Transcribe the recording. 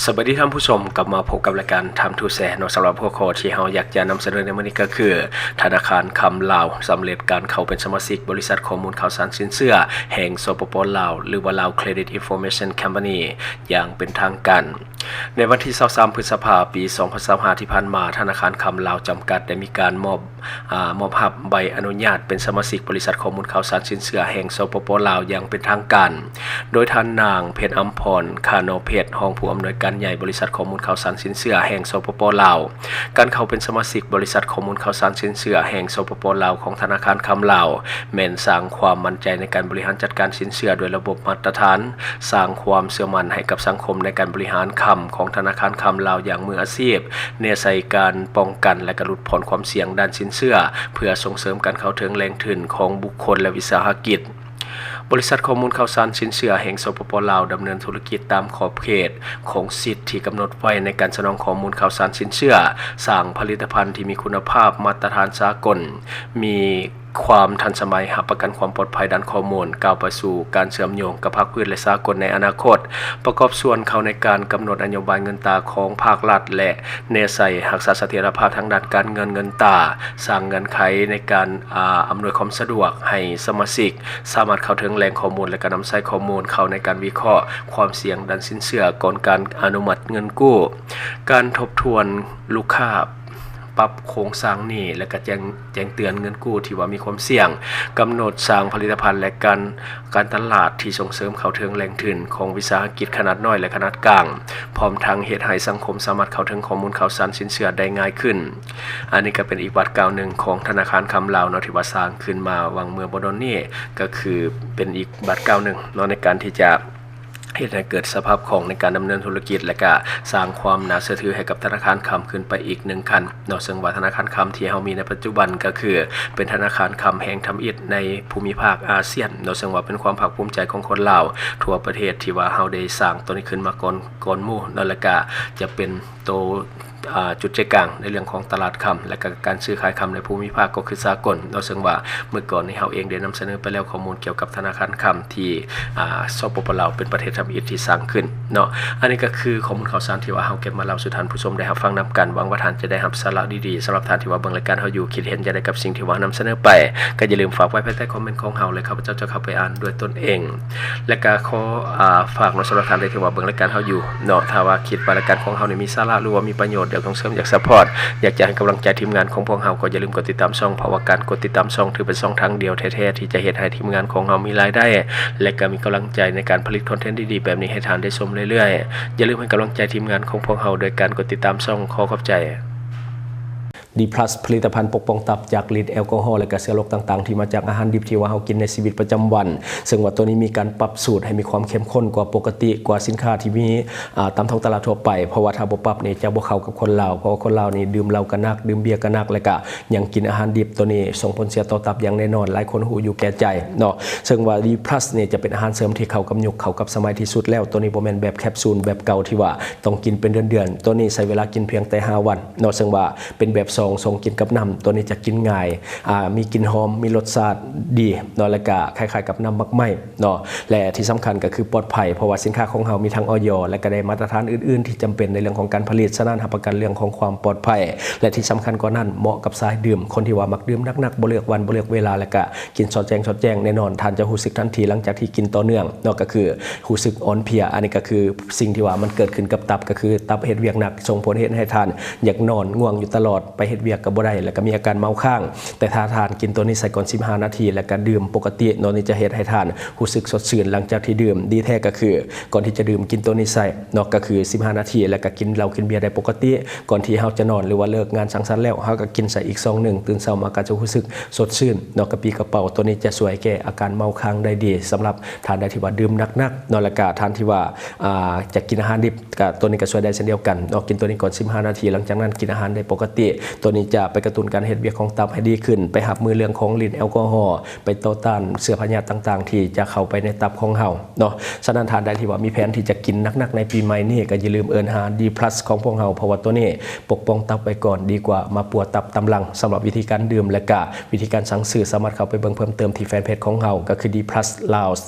สวัสดีท่านผู้ชมกลับมาพบกับรายการทำทูแสนสำหรับพวกโคที่เราอยากจะนำเสนอในวันนี้ก็คือธนาคารคำลาวสำเร็จการเข้าเป็นสมาชิกบริษัทข้อมูลข่าวสารสินเชื่อแห่งสปป.ลาวหรือว่าลาว Credit Information Company อย่างเป็นทางการในวันที่23พฤษภาคมปี2025ที่ผ่านมาธนาคารคำลาวจำกัดได้มีการมอบรับใบอนุญาตเป็นสมาชิกบริษัทข้อมูลข่าวสารสินเชื่อแห่งสปป.ลาวอย่างเป็นทางการโดยท่านนางเพชรอัมพรคาโนเพชรรองผู้อำนวยการใหญ่บริษัทข้อมูลข่าวสารสินเชื่อแห่งสปป.ลาวการเข้าเป็นสมาชิกบริษัทข้อมูลข่าวสารสินเชื่อแห่งสปป.ลาวของธนาคารคำลาวแม่นสร้างความมั่นใจในการบริหารจัดการสินเชื่อโดยระบบมาตรฐานสร้างความเชื่อมั่นให้กับสังคมในการบริหารคำของธนาคารคำลาวอย่างมืออาชีพในใส่การป้องกันและการลดผ่อนความเสี่ยงด้านสินเชื่อเพื่อส่งเสริมการเข้าถึงแหล่งทุนของบุคคลและวิสาหกิจบริษัทข้อมูลข่าวสารสินเชื่อแห่งสปป.ลาวดำเนินธุรกิจตามขอบเขตของสิทธิที่กำหนดไว้ในการสนองข้อมูลข่าวสารสินเชื่อสร้างผลิตภัณฑ์ที่มีคุณภาพมาตรฐานสากลมีความทันสมัยหาประกันความปลอดภัยด้านข้อมูลก้าวไปสู่การเชื่อมโยงกับภาคพื้นและสากลในอนาคตประกอบส่วนเข้าในการกำหนดนโยบายเงินตราของภาครัฐและเนใส่รักษาเสถียรภาพทางด้านการเงินตราสร้างเงื่อนไขในการอำนวยความสะดวกให้สมาชิกสามารถเข้าถึงแหล่งข้อมูลและการนำใช้ข้อมูลเข้าในการวิเคราะห์ความเสี่ยงด้านสินเชื่อก่อนการอนุมัติเงินกู้การทบทวนลูกค้าปรับโครงสร้างหนี้และก็แจ้งเตือนเงินกู้ที่ว่ามีความเสี่ยงกำหนดสร้างผลิตภัณฑ์และการตลาดที่ส่งเสริมเข้าถึงแหล่งทุนของวิสาหกิจขนาดน้อยและขนาดกลางพร้อมทั้งเฮ็ดให้สังคมสามารถเข้าถึงข้อมูลข่าวสารสินเชื่อได้ง่ายขึ้นอันนี้ก็เป็นอีกบทกล่าวหนึ่งของธนาคารคำลาวเนาะที่ว่าสร้างขึ้นมาวังเมื่อบ่ดนนี้ก็คือเป็นอีกบทกล่าวหนึ่งเนาะในการที่จะเหตุให้เกิดสภาพคล่องในการดำเนินธุรกิจและก็สร้างความน่าเชื่อถือให้กับธนาคารคำขึ้นไปอีกหนึ่งขั้นนอกจากว่าธนาคารคำที่เรามีในปัจจุบันก็คือเป็นธนาคารคำแห่งทำอิฐในภูมิภาคอาเซียนนอกจากว่าเป็นความภาคภูมิใจของคนลาวทั่วประเทศที่ว่าเราได้สร้างตัวนี้ขึ้นมาก่อนหมู่นั่นแหละก็จะเป็นตัวจุดใจกลางในเรื่องของตลาดคำและการซื้อขายคำในภูมิภาคก็คือสากลนอกจากว่าเมื่อก่อนนี้เราเองได้นำเสนอไปแล้วข้อมูลเกี่ยวกับธนาคารคำที่สปป.ลาวเป็นประเทศทำอิฐที่สร้างขึ้นเนาะอันนี้ก็คือข้อมูลข่าวสารที่ว่าเราเก็บมาเล่าสู่ท่านผู้ชมได้รับฟังนำกันหวังว่าท่านจะได้รับสาระดีๆสำหรับท่านที่ว่าเบิ่งรายการเราอยู่คิดเห็นจะได้กับสิ่งที่ว่านำเสนอไปก็อย่าลืมฝากไว้ภายใต้คอมเมนต์ของเราเลยครับเจ้าจะเข้าไปอ่านด้วยตนเองและก็ขอฝากสำหรับท่านที่ว่าเบิ่งรายการเราอยู่เนาะถ้าว่าคิดว่ารายการของเรานี่มีสาระหรือว่ามีประโยชน์อยากส่งเสริมอยากซัพพอร์ตอยากจะให้กำลังใจทีมงานของพวกเราก็อย่าลืมกดติดตามช่องเพราะว่าการกดติดตามช่องถือเป็นช่องทางเดียวแท้ๆที่จะเฮ็ดให้ทีมงานของเรามีรายได้และก็มีกำลังใจในการผลิตคอนเทนต์ดีๆแบบนี้ให้ท่านได้ชมเรื่อยๆอย่าลืมให้กำลังใจทีมงานของพวกเราโดยการกดติดตามช่องขอขอบใจดีพลัสผลิตภัณฑ์ปกป้องตับจากฤทธิ์แอลกอฮอล์และก็เชื้อโรคต่างๆที่มาจากอาหารดิบที่ว่าเรากินในชีวิตประจำวันซึ่งว่าตัวนี้มีการปรับสูตรให้มีความเข้มข้นกว่าปกติกว่าสินค้าที่มีตามท้องตลาดทั่วไปเพราะว่าถ้าบ่ปรับนี่จะบ่เข้ากับคนลาวเพราะว่าคนลาวนี่ดื่มเหล้ากันนักดื่มเบียร์กันนักและก็ยังกินอาหารดิบตัวนี้ส่งผลเสียต่อตับอย่างแน่นอนหลายคนฮู้อยู่แก่ใจเนาะซึ่งว่าดีพลัสนี่จะเป็นอาหารเสริมที่เข้ากับยุคเข้ากับสมัยที่สุดแล้วตัวนี้บ่แม่นแบบแคปซูลแบบเก่าที่ว่าต้องกินเป็นเดือนๆตัวนี้ใช้เวลากินเพียงแต่5วันเนาะซึ่งว่าเป็นแบบซองส่งกินกับน้ำตัวนี้จะกินง่ายมีกลิ่นหอมมีรสชาติดีเนาะและก็คล้ายๆกับน้ำมักไหม้เนาะและที่สำคัญก็คือปลอดภัยเพราะว่าสินค้าของเรามีทั้งอย.และก็ได้มาตรฐานอื่นๆที่จำเป็นในเรื่องของการผลิตฉะนั้นรับประกันเรื่องของความปลอดภัยและที่สำคัญกว่านั้นเหมาะกับสายดื่มคนที่ว่ามักดื่มนักๆบ่เลือกวันบ่เลือกเวลาและก็กินสอดแจ้งแน่นอนท่านจะรู้สึกทันทีหลังจากที่กินต่อเนื่องเนาะก็คือรู้สึกอ่อนเพลียอันนี้ก็คือสิ่งที่ว่ามันเกิดขึ้นกับตับก็คือตับเฮ็ดเวียกหนักส่งผลให้ท่านอยากนอนง่วงอยู่ตลอดไปเฮ็ดเวียกก็บ่ได้แล้วก็มีอาการเมาข้างแต่ถ้าทานกินตัวนี้ใส่ก่อน15นาทีแล้วก็ดื่มปกตินอนนี่จะเฮ็ดให้ทานรู้สึกสดชื่นหลังจากที่ดื่มดีแท้ก็คือก่อนที่จะดื่มกินตัวนี้ใส่เนาะก็คือ15นาทีแล้วก็กินเหล้ากินเบียร์ได้ปกติก่อนที่เฮาจะนอนหรือว่าเลิกงานสังสรรค์แล้วเฮาก็กินใส่อีกซองนึงตื่นเช้ามาก็จะรู้สึกสดชื่นเนาะกระปรี้กระเป๋าตัวนี้จะช่วยแก้อาการเมาค้างได้ดีสำหรับทานได้ที่ว่าดื่มหนักๆเนาะแล้วก็ทานที่ว่าจะกินอาหารดิบก็ตัวนี้ก็ช่วยได้เช่นเดียวกันเนาะกินตัวนี้ก่อน15นาทีหลังจากนั้นกินอาหารได้ปกติตัวนี้จะไปกระตุ้นการเฮ็ดเวียกของตับให้ดีขึ้นไปหับมือเรื่องของฤทธิ์แอลกอฮอล์ไปต่อต้านเชื้อพยาธิต่างๆที่จะเข้าไปในตับของเฮาเนาะฉะนั้นทานได้ที่ว่ามีแผนที่จะกินนักๆในปีใหม่นี้ก็อย่าลืมเอิ้นหาดีพลัสของพวกเฮาเพราะว่าตัวนี้ปกป้องตับไว้ก่อนดีกว่ามาปวดตับตำลังสำหรับวิธีการดื่มและก็วิธีการสั่งซื้อสามารถเข้าไปเบิ่งเพิ่มเติมที่แฟนเพจของเฮาก็คือ D+ Laos